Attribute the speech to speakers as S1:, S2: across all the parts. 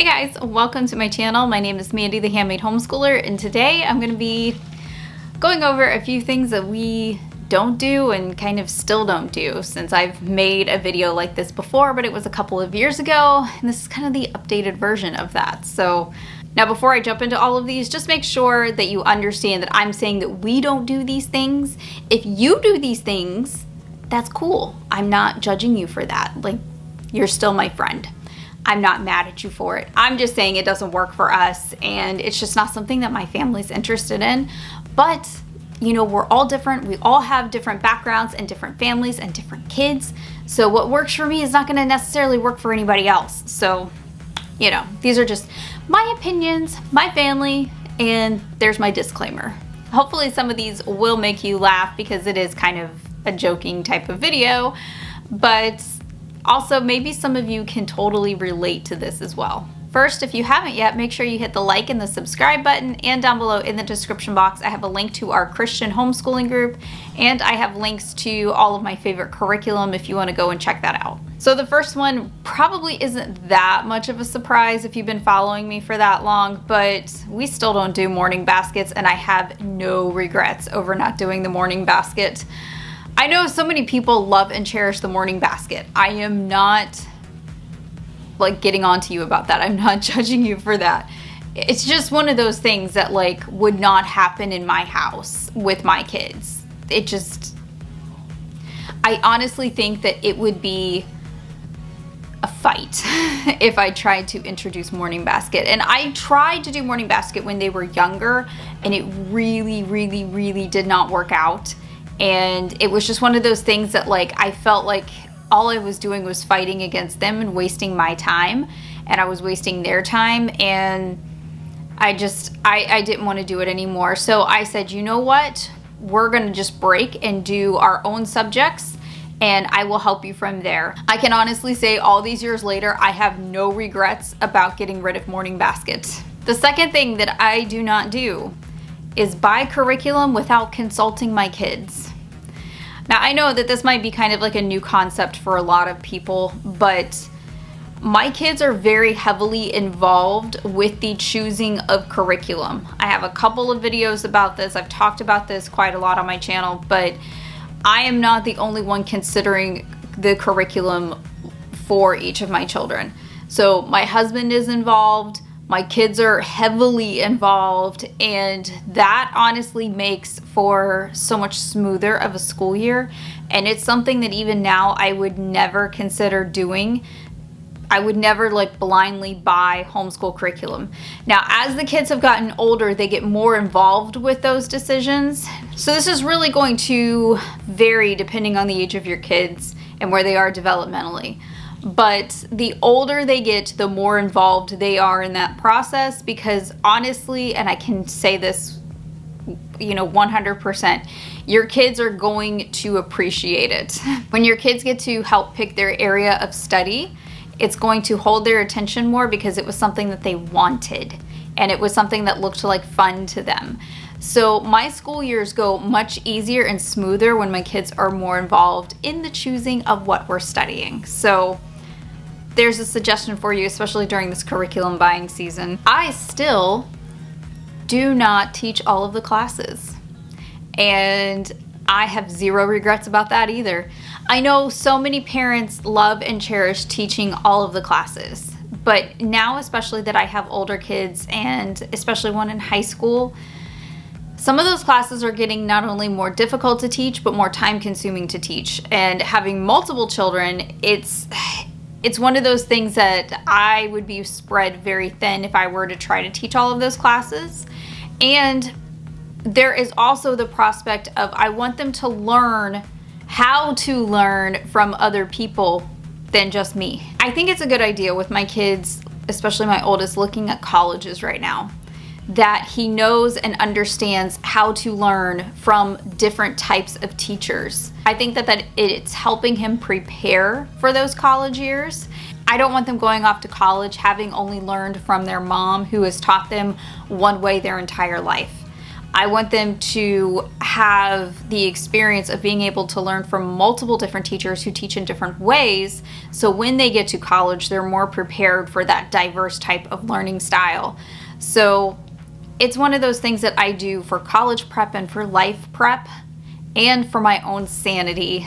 S1: Hey guys, welcome to my channel. My name is Mandy, the Handmade Homeschooler, and today I'm going to be going over a few things that we don't do and kind of still don't do, since I've made a video like this before, but it was a couple of years ago, and this is kind of the updated version of that. So now before I jump into all of these, just make sure that you understand that I'm saying that we don't do these things. If you do these things, that's cool. I'm not judging you for that. Like, you're still my friend. I'm not mad at you for it. I'm just saying it doesn't work for us, and it's just not something that my family's interested in. But, you know, we're all different. We all have different backgrounds and different families and different kids. So what works for me is not going to necessarily work for anybody else. So, you know, these are just my opinions, my family, and there's my disclaimer. Hopefully some of these will make you laugh because it is kind of a joking type of video, but also, maybe some of you can totally relate to this as well. First, if you haven't yet, make sure you hit the like and the subscribe button, and down below in the description box, I have a link to our Christian homeschooling group, and I have links to all of my favorite curriculum if you want to go and check that out. So the first one probably isn't that much of a surprise if you've been following me for that long, but we still don't do morning baskets, and I have no regrets over not doing the morning basket. I know so many people love and cherish the morning basket. I am not like getting on to you about that. I'm not judging you for that. It's just one of those things that like would not happen in my house with my kids. I honestly think that it would be a fight if I tried to introduce morning basket. And I tried to do morning basket when they were younger, and it really did not work out. And it was just one of those things that like I felt like all I was doing was fighting against them and wasting my time, and I was wasting their time, and I didn't want to do it anymore. So I said, you know what? We're gonna just break and do our own subjects, and I will help you from there. I can honestly say all these years later, I have no regrets about getting rid of morning basket. The second thing that I do not do is buy curriculum without consulting my kids. Now, I know that this might be kind of like a new concept for a lot of people, but my kids are very heavily involved with the choosing of curriculum. I have a couple of videos about this. I've talked about this quite a lot on my channel, but I am not the only one considering the curriculum for each of my children. So my husband is involved. My kids are heavily involved, and that honestly makes for so much smoother of a school year. And it's something that even now I would never consider doing. I would never like blindly buy homeschool curriculum. Now, as the kids have gotten older, they get more involved with those decisions. So this is really going to vary depending on the age of your kids and where they are developmentally. But the older they get, the more involved they are in that process, because honestly, and I can say this, you know, 100%, your kids are going to appreciate it. When your kids get to help pick their area of study, it's going to hold their attention more because it was something that they wanted, and it was something that looked like fun to them. So my school years go much easier and smoother when my kids are more involved in the choosing of what we're studying. So there's a suggestion for you, especially during this curriculum buying season. I still do not teach all of the classes, and I have zero regrets about that either. I know so many parents love and cherish teaching all of the classes, but now, especially that I have older kids, and especially one in high school, some of those classes are getting not only more difficult to teach, but more time consuming to teach. And having multiple children, it's one of those things that I would be spread very thin if I were to try to teach all of those classes. And there is also the prospect of I want them to learn how to learn from other people than just me. I think it's a good idea with my kids, especially my oldest, looking at colleges right now, that he knows and understands how to learn from different types of teachers. I think that it's helping him prepare for those college years. I don't want them going off to college having only learned from their mom, who has taught them one way their entire life. I want them to have the experience of being able to learn from multiple different teachers who teach in different ways. So when they get to college, they're more prepared for that diverse type of learning style. So it's one of those things that I do for college prep and for life prep and for my own sanity.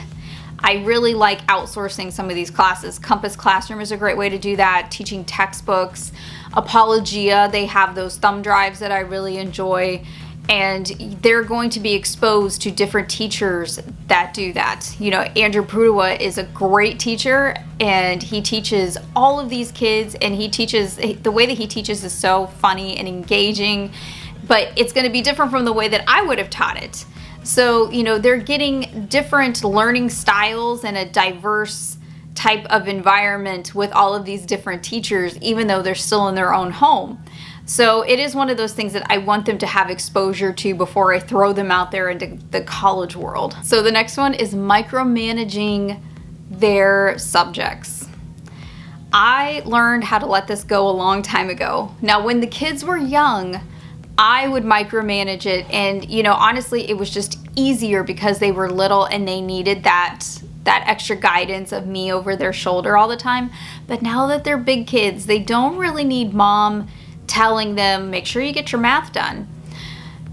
S1: I really like outsourcing some of these classes. Compass Classroom is a great way to do that. Teaching textbooks. Apologia, they have those thumb drives that I really enjoy. And they're going to be exposed to different teachers that do that. You know, Andrew Prudewa is a great teacher, and he teaches all of these kids, and the way that he teaches is so funny and engaging, but it's going to be different from the way that I would have taught it. So, you know, they're getting different learning styles and a diverse type of environment with all of these different teachers, even though they're still in their own home. So it is one of those things that I want them to have exposure to before I throw them out there into the college world. So the next one is micromanaging their subjects. I learned how to let this go a long time ago. Now, when the kids were young, I would micromanage it, and you know, honestly, it was just easier because they were little and they needed that extra guidance of me over their shoulder all the time. But now that they're big kids, they don't really need mom telling them, make sure you get your math done.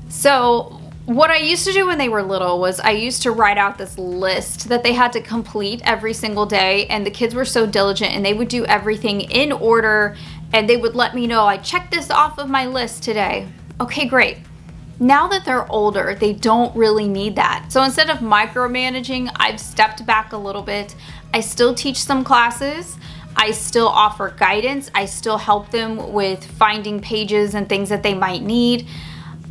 S1: So what I used to do when they were little was I used to write out this list that they had to complete every single day, and the kids were so diligent and they would do everything in order, and they would let me know, I checked this off of my list today. Okay, great. Now that they're older, they don't really need that. So instead of micromanaging, I've stepped back a little bit. I still teach some classes. I still offer guidance. I still help them with finding pages and things that they might need.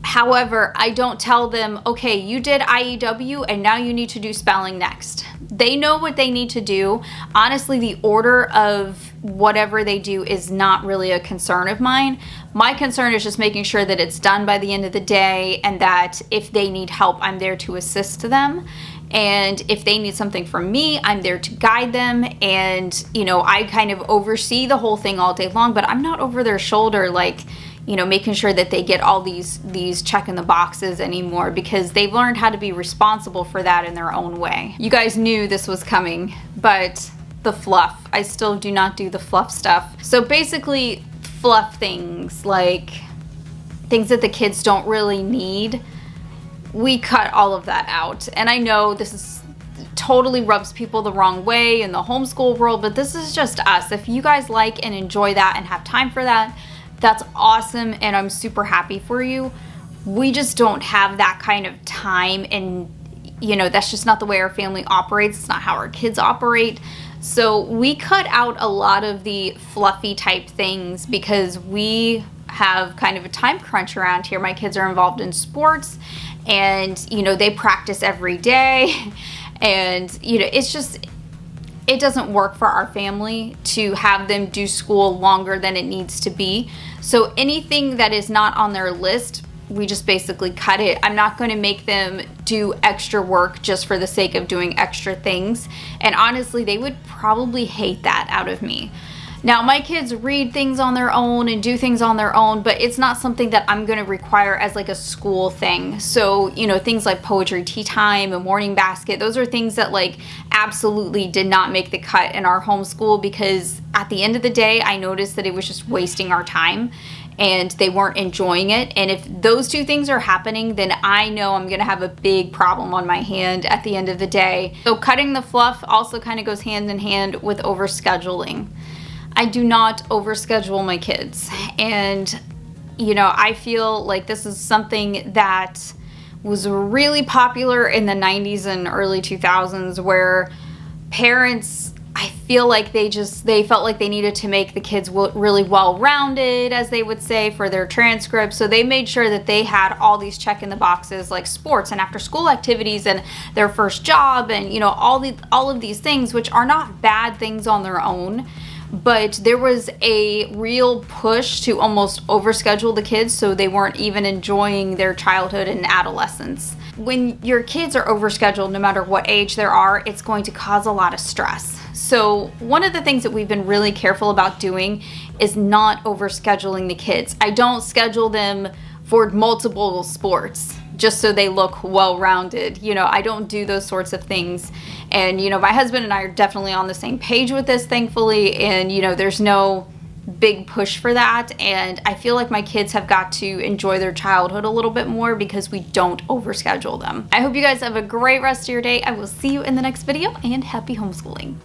S1: However, I don't tell them, okay, you did IEW and now you need to do spelling next. They know what they need to do. Honestly, the order of whatever they do is not really a concern of mine. My concern is just making sure that it's done by the end of the day, and that if they need help, I'm there to assist them. And if they need something from me, I'm there to guide them. And, you know, I kind of oversee the whole thing all day long, but I'm not over their shoulder, like, you know, making sure that they get all these check in the boxes anymore, because they've learned how to be responsible for that in their own way. You guys knew this was coming, but the fluff, I still do not do the fluff stuff. So basically, fluff things, like things that the kids don't really need, we cut all of that out. And I know this is totally rubs people the wrong way in the homeschool world, but this is just us. If you guys like and enjoy that and have time for that, that's awesome, and I'm super happy for you. We just don't have that kind of time, and you know, that's just not the way our family operates. It's not how our kids operate. So we cut out a lot of the fluffy type things because we have kind of a time crunch around here. My kids are involved in sports, and you know, they practice every day, and you know, it's just, it doesn't work for our family to have them do school longer than it needs to be. So anything that is not on their list, we just basically cut it. I'm not going to make them do extra work just for the sake of doing extra things. And honestly, they would probably hate that out of me. Now, my kids read things on their own and do things on their own, but it's not something that I'm going to require as like a school thing. So, you know, things like poetry tea time, a morning basket, those are things that like absolutely did not make the cut in our homeschool, because at the end of the day, I noticed that it was just wasting our time and they weren't enjoying it. And if those two things are happening, then I know I'm going to have a big problem on my hand at the end of the day. So cutting the fluff also kind of goes hand in hand with overscheduling. I do not overschedule my kids, and you know, I feel like this is something that was really popular in the 90s and early 2000s, where parents, I feel like they felt like they needed to make the kids really well-rounded, as they would say, for their transcripts. So they made sure that they had all these check in the boxes, like sports and after school activities and their first job, and you know, all of these things, which are not bad things on their own. But there was a real push to almost overschedule the kids, so they weren't even enjoying their childhood and adolescence. When your kids are overscheduled, no matter what age they are, it's going to cause a lot of stress. So one of the things that we've been really careful about doing is not overscheduling the kids. I don't schedule them for multiple sports just so they look well-rounded. You know, I don't do those sorts of things. And, you know, my husband and I are definitely on the same page with this, thankfully. And, you know, there's no big push for that. And I feel like my kids have got to enjoy their childhood a little bit more because we don't overschedule them. I hope you guys have a great rest of your day. I will see you in the next video, and happy homeschooling.